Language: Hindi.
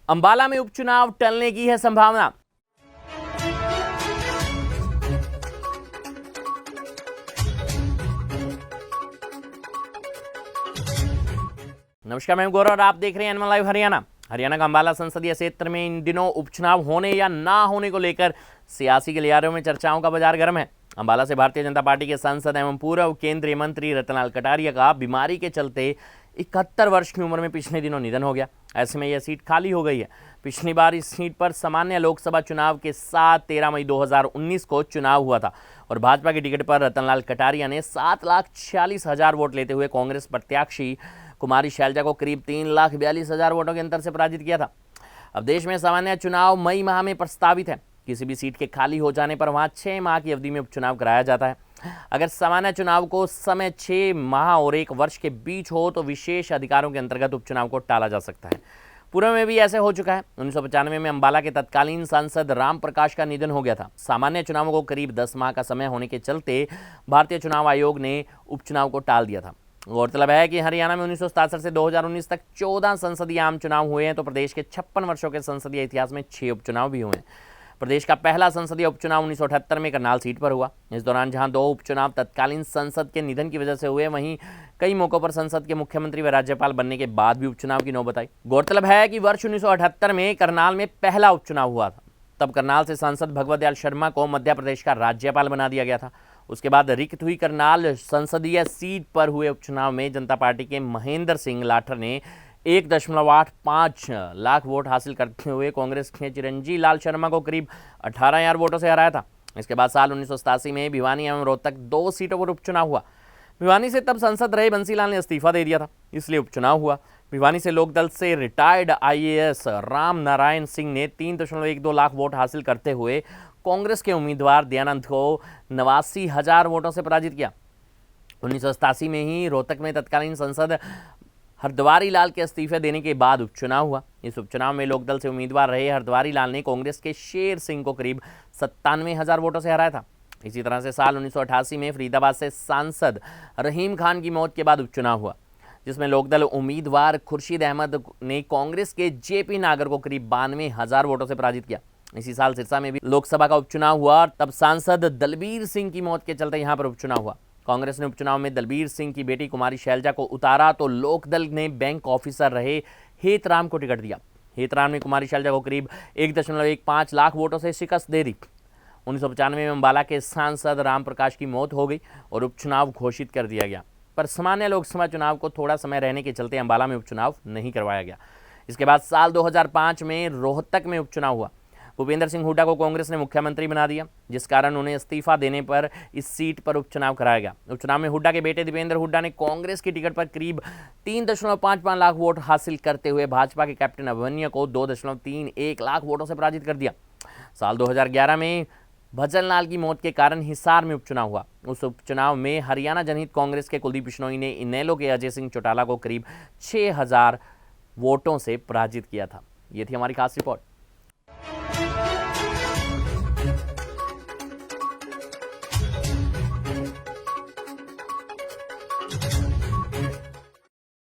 अंबाला में उपचुनाव टलने की है संभावना। नमस्कार, मैं गौरव और आप देख रहे हैं एनिमल लाइव हरियाणा। हरियाणा का अंबाला संसदीय क्षेत्र में इन दिनों उपचुनाव होने या ना होने को लेकर सियासी गलियारों में चर्चाओं का बाजार गर्म है। अंबाला से भारतीय जनता पार्टी के सांसद एवं पूर्व केंद्रीय मंत्री रतनलाल कटारिया का बीमारी के चलते 71 वर्ष की उम्र में पिछले दिनों निधन हो गया। ऐसे में यह सीट खाली हो गई है। पिछली बार इस सीट पर सामान्य लोकसभा चुनाव के साथ 13 मई 2019 को चुनाव हुआ था और भाजपा की टिकट पर रतनलाल कटारिया ने 7,46,000 वोट लेते हुए कांग्रेस प्रत्याशी कुमारी शैलजा को करीब 3,42,000 वोटों के अंतर से पराजित किया था। अब देश में सामान्य चुनाव मई माह में प्रस्तावित है। किसी भी सीट के खाली हो जाने पर वहां 6 माह की अवधि में उपचुनाव कराया जाता है। अगर सामान्य चुनाव को समय 6 माह और 1 वर्ष के बीच हो तो विशेष अधिकारों के अंतर्गत उपचुनाव को टाला जा सकता है। पूर्व में भी ऐसे हो चुका है। 1995 में अंबाला के तत्कालीन सांसद राम प्रकाश का निधन हो गया था। सामान्य चुनावों को करीब 10 माह का समय होने के चलते भारतीय चुनाव आयोग ने उपचुनाव को टाल दिया था। गौरतलब है कि हरियाणा में 1967 से 2019 तक 14 संसदीय आम चुनाव हुए हैं, तो प्रदेश के 56 वर्षों के संसदीय इतिहास में 6 उपचुनाव भी हुए हैं। प्रदेश का पहला संसदीय उपचुनाव 1978 में करनाल सीट पर हुआ। इस दौरान जहां 2 उपचुनाव तत्कालीन संसद के निधन की वजह से हुए, वहीं कई मौकों पर संसद के मुख्यमंत्री व राज्यपाल बनने के बाद भी उपचुनाव की नौबत आई। गौरतलब है कि वर्ष 1978 में करनाल में पहला उपचुनाव हुआ था। तब करनाल से सांसद भगवत दयाल शर्मा को मध्य प्रदेश का राज्यपाल बना दिया गया था। उसके बाद रिक्त हुई करनाल संसदीय सीट पर हुए उपचुनाव में जनता पार्टी के महेंद्र सिंह लाठर ने 1.85 लाख वोट हासिल करते हुए कांग्रेस के चिरंजी लाल शर्मा को करीब 18,000 वोटों से हराया था। इसके बाद साल 1987 में भिवानी एवं रोहतक 2 सीटों पर उपचुनाव हुआ। भिवानी से तब सांसद रहे बंसीलाल ने इस्तीफा दे दिया था, इसलिए उपचुनाव हुआ। भिवानी से लोकदल से रिटायर्ड IAS राम नारायण सिंह ने 3.12 लाख वोट हासिल करते हुए कांग्रेस के उम्मीदवार दयानंद को 89,000 वोटों से पराजित किया। 1987 में ही रोहतक में तत्कालीन सांसद हरद्वारी लाल के इस्तीफे देने के बाद उपचुनाव हुआ। इस उपचुनाव में लोकदल से उम्मीदवार रहे हरद्वारी लाल ने कांग्रेस के शेर सिंह को करीब 97,000 वोटों से हराया था। इसी तरह से साल 1988 में फरीदाबाद से सांसद रहीम खान की मौत के बाद उपचुनाव हुआ, जिसमें लोकदल उम्मीदवार खुर्शीद अहमद ने कांग्रेस के JP नागर को करीब 92,000 वोटों से पराजित किया। इसी साल सिरसा में भी लोकसभा का उपचुनाव हुआ और तब सांसद दलबीर सिंह की मौत के चलते यहां पर उपचुनाव हुआ। कांग्रेस ने उपचुनाव में दलबीर सिंह की बेटी कुमारी शैलजा को उतारा तो लोकदल ने बैंक ऑफिसर रहे हेतराम को टिकट दिया। हेतराम ने कुमारी शैलजा को करीब 1.15 लाख वोटों से शिकस्त दे दी। 1995 में अंबाला के सांसद राम प्रकाश की मौत हो गई और उपचुनाव घोषित कर दिया गया, पर सामान्य लोकसभा चुनाव को थोड़ा समय रहने के चलते अंबाला में उपचुनाव नहीं करवाया गया। इसके बाद साल 2005 में रोहतक में उपचुनाव हुआ। भूपेंद्र सिंह हुड्डा को कांग्रेस ने मुख्यमंत्री बना दिया, जिस कारण उन्हें इस्तीफा देने पर इस सीट पर उपचुनाव कराया गया। उपचुनाव में हुड्डा के बेटे दीपेंद्र हुड्डा ने कांग्रेस की टिकट पर करीब 3.55 लाख वोट हासिल करते हुए भाजपा के कैप्टन अभिमन्यु को 2.31 लाख वोटों से पराजित कर दिया। साल 2011 में भजन लाल की मौत के कारण हिसार में उपचुनाव हुआ। उस उपचुनाव में हरियाणा जनहित कांग्रेस के कुलदीप बिश्नोई ने इनेलो के अजय सिंह चौटाला को करीब 6,000 वोटों से पराजित किया था। ये थी हमारी खास रिपोर्ट।